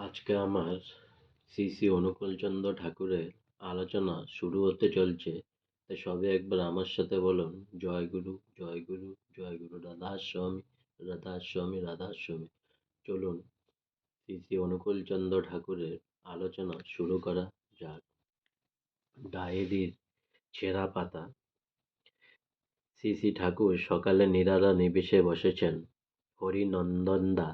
আজকে আমার শ্রী শ্রী অনুকূলচন্দ্র ঠাকুরের আলোচনা শুরু হতে চলছে। তাই সবে একবার আমার সাথে বলুন, জয় গুরু, জয় গুরু, জয় গুরু। রাধাস্বামী, রাধাস্বামী, রাধাস্বামী। চলুন শ্রী শ্রী অনুকূলচন্দ্র ঠাকুরের আলোচনা শুরু করা যাক। ডায়েরির ছেঁড়া পাতা। শ্রী শ্রী ঠাকুর সকালে নিরালা নিবেশে বসেছেন। হরিনন্দনদা,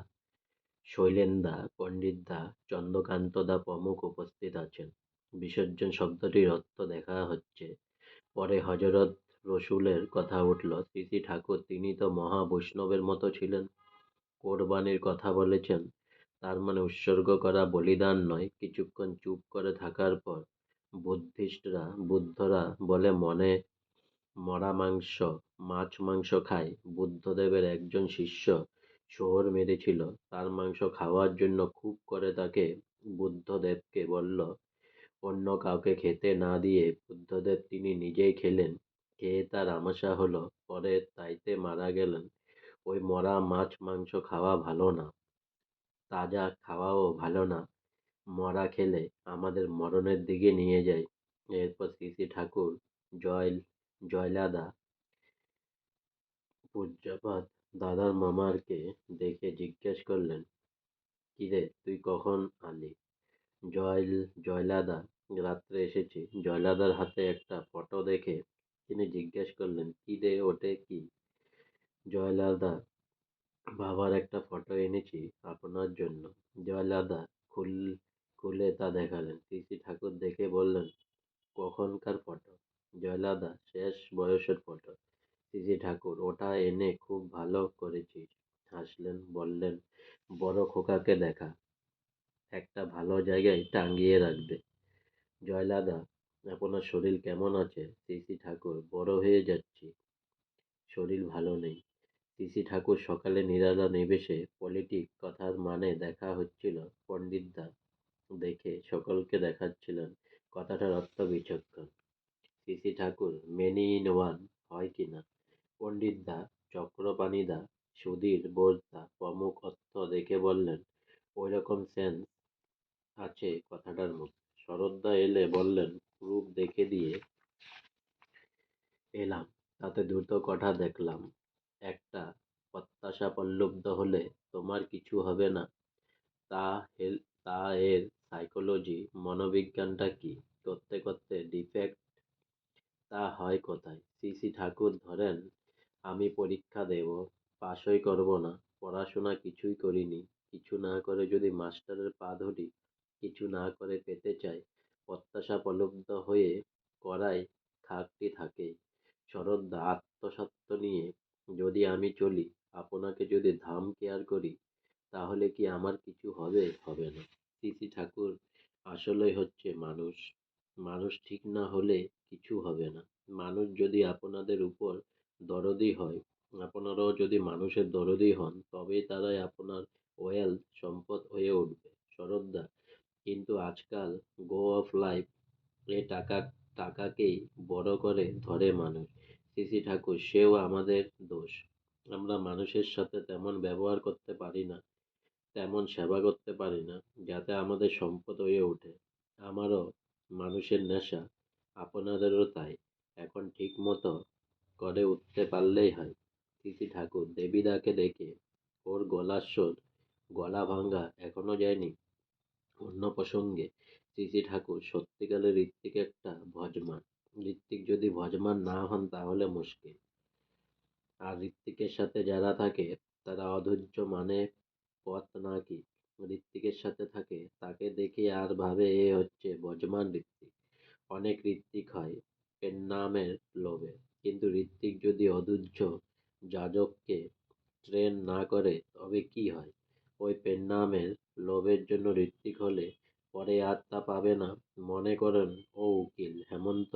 শৈলেনদা, পণ্ডিতদা, চন্দ্রকান্তদা প্রমুখ উপস্থিত আছেন। বিসর্জন শব্দটির অর্থ দেখা হচ্ছে। পরে হযরত রসুলের কথা উঠল। শ্রী শ্রী ঠাকুর তিনি তো মহা বৈষ্ণবের মতো ছিলেন। কোরবানির কথা বলেছেন, তার মানে উৎসর্গ করা বলিদান নয়। কিছুক্ষণ চুপ করে থাকার পর বুদ্ধরা বলে মনে মরা মাংস, মাছ মাংস খায়। বুদ্ধদেবের একজন শিষ্য শোহর মেরেছিল, তার মাংস খাওয়ার জন্য খুব করে তাকে বুদ্ধদেবকে বলল। অন্য কাউকে খেতে না দিয়ে বুদ্ধদেব তিনি নিজেই খেলেন। খেয়ে তার আমাশা হলো, পরে তাইতে মারা গেলেন। ওই মরা মাছ মাংস খাওয়া ভালো না, তাজা খাওয়াও ভালো না। মরা খেলে আমাদের মরণের দিকে নিয়ে যায়। এরপর শ্রী শ্রী ঠাকুর জয় জয়লাদা পূজ্যপাদ দাদার মামারকে দেখে জিজ্ঞেস করলেন, কিরে তুই কখন আলি? জয়লাদা, রাত্রে এসেছি। জয়লাদার হাতে একটা ফটো দেখে তিনি জিজ্ঞেস করলেন, কি রে ওটে কি? জয়লাদা, বাবার একটা ফটো এনেছি আপনার জন্য। জয়লাদা খুলে তা দেখালেন। শ্রী শ্রী ঠাকুর দেখে বললেন, কখনকার ফটো? জয়লাদা, শেষ বয়সের ফটো। শ্রী শ্রী ঠাকুর, ওটা এনে খুব ভালো করেছিস। হাসলেন, বললেন, বড় খোকাকে দেখা, একটা ভালো জায়গায় টাঙিয়ে রাখবে। জয়লাদা, আপনার শরীর কেমন আছে? শ্রী শ্রী ঠাকুর, বড় হয়ে যাচ্ছি, শরীর ভালো নেই। শ্রী শ্রী ঠাকুর সকালে নিরালা নিবেশে পলিটিক কথার মানে দেখা হচ্ছিল। পণ্ডিতদা দেখে সকলকে দেখাচ্ছিলেন কথাটার অর্থ বিচক্ষণ। Shri Shri Thakur, many in one হয় কিনা? পণ্ডিতদা, চক্রপাণিদা, সুধীর বোসদা প্রমুখ অর্থ দেখে বললেন, ওইরকম সেন্স আছে কথাটার মধ্যে। শরৎদা এলে বললেন, রূপ দেখে দিয়ে এলাম, তাতে দুটো কথা দেখলাম। একটা, প্রত্যাশা পল্লব্ধ হলে তোমার কিছু হবে না। তা তা এর সাইকোলজি, মনোবিজ্ঞানটা কি? করতে করতে ডিফেক্ট তা হয় কোথায়? শ্রী শ্রী ঠাকুর ধরেন, আমি পরীক্ষা দেব, পাসই করব না। পড়াশোনা কিছুই করিনি। কিছু না করে যদি মাস্টারের পা ধরি, কিছু না করে পেতে চাই, প্রত্যাশা প্রলুব্ধ হয়ে করায় খাকটি থাকেই। শরৎদা, আত্মসত্ত্ব নিয়ে যদি আমি চলি, আপনাকে যদি ধাম কেয়ার করি, তাহলে কি আমার কিছু হবে? হবে না। শ্রী শ্রী ঠাকুর, আসলেই হচ্ছে মানুষ। মানুষ ঠিক না হলে কিছু হবে না। মানুষ যদি আপনাদের উপর দরদি হয়, আপনারাও যদি মানুষের দরদি হন, তবেই তারাই আপনার ওয়েলথ, সম্পদ হয়ে উঠবে। শরৎদা, কিন্তু আজকাল গো অফ লাইফ এ টাকাকেই বড় করে ধরে মানুষ। শ্রী শ্রী ঠাকুর, সেও আমাদের দোষ। আমরা মানুষের সাথে তেমন ব্যবহার করতে পারি না, তেমন সেবা করতে পারি না, যাতে আমাদের সম্পদ হয়ে ওঠে। আমারও মানুষের নেশা, আপনাদেরও তাই। এখন ঠিক মতো করে উঠতে পারলেই হয়। শ্রী শ্রী ঠাকুর, দেবীদাকে দেখে ওর গলার স্বর, গলা ভাঙা এখনো যায়নি? অন্য প্রসঙ্গে, শ্রী শ্রী ঠাকুর, সত্যিকারের ঋত্বিক একটা ভজমান। ঋত্বিক যদি ভজমান না হন তাহলে মুশকিল। আর ঋত্বিকের সাথে যারা থাকে তারা অধৈর্য, মানে পথ নাকি ঋত্বিকের সাথে থাকে তাকে দেখে আর ভাবে এ হচ্ছে বজমান ঋত্বিক। অনেক ঋত্বিক হয় এর নামের লোভে, কিন্তু ঋত্বিক যদি অধৈর্য যাজককে ট্রেন না করে তবে কি হয়? ওই পেন নামের লোভের জন্য ঋত্বিক হলে পরে আর তা পাবে না। মনে করেন ও উকিল হেমন্ত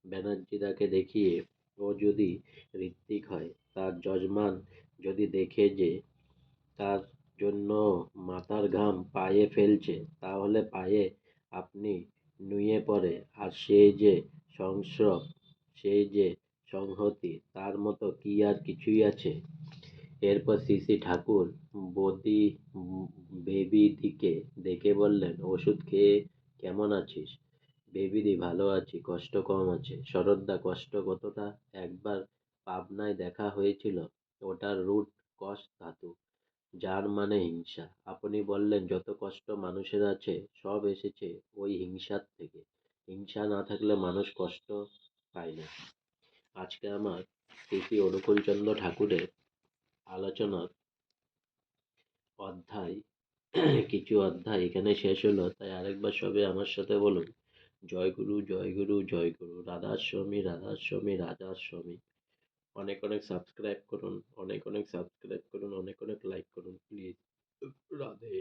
ব্যানার্জিদাকে দেখিয়ে ও যদি ঋত্বিক হয়, তার যজমান যদি দেখে যে তার জন্য মাথার ঘাম পায়ে ফেলছে, তাহলে পায়ে আপনি নুয়ে পড়ে, আর সেই যে সংহতি, তার মতো কি আর কিছুই আছে? এরপর শ্রী ঠাকুর বদি বেবিদিকে ডেকে বললেন, ওষুধ খেয়ে কেমন আছিস? বেবিদি, ভালো আছি, কষ্ট কম আছে। শরৎদা, কষ্ট কতটা? একবার পাবনায় দেখা হয়েছিল, ওটার রুট কজ ধাতু, যার মানে হিংসা। আপনি বললেন যত কষ্ট মানুষের আছে সব এসেছে ওই হিংসার থেকে। হিংসা না থাকলে মানুষ কষ্ট পায় না। আজকে আমার শ্রী অনুকূলচন্দ্র ঠাকুরের আলোচনার অধ্যায় কিছু অধ্যায় এখানে শেষ হলো, তাই আরেকবার সবে আমার সাথে বলুন, জয় গুরু, জয় গুরু, জয় গুরু, রাধাস্বামী, রাধাস্বামী, রাধাস্বামী। অনেক অনেক সাবস্ক্রাইব করুন, অনেক অনেক সাবস্ক্রাইব করুন, অনেক অনেক লাইক করুন প্লিজ। রাধে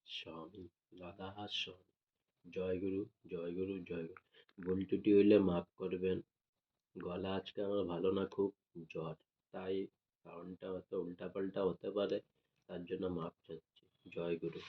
স্বামী, রাধা স্বামী। জয় গুরু, জয় গুরু, জয় গুরু। ভুল ত্রুটি হইলে মাফ করবেন। গলা আজকে আমার ভালো না, খুব জ্বর, তাই সাউন্ডটা হয়তো উল্টাপাল্টা হতে পারে, তার জন্য মাফ চাচ্ছি। জয় গুরু।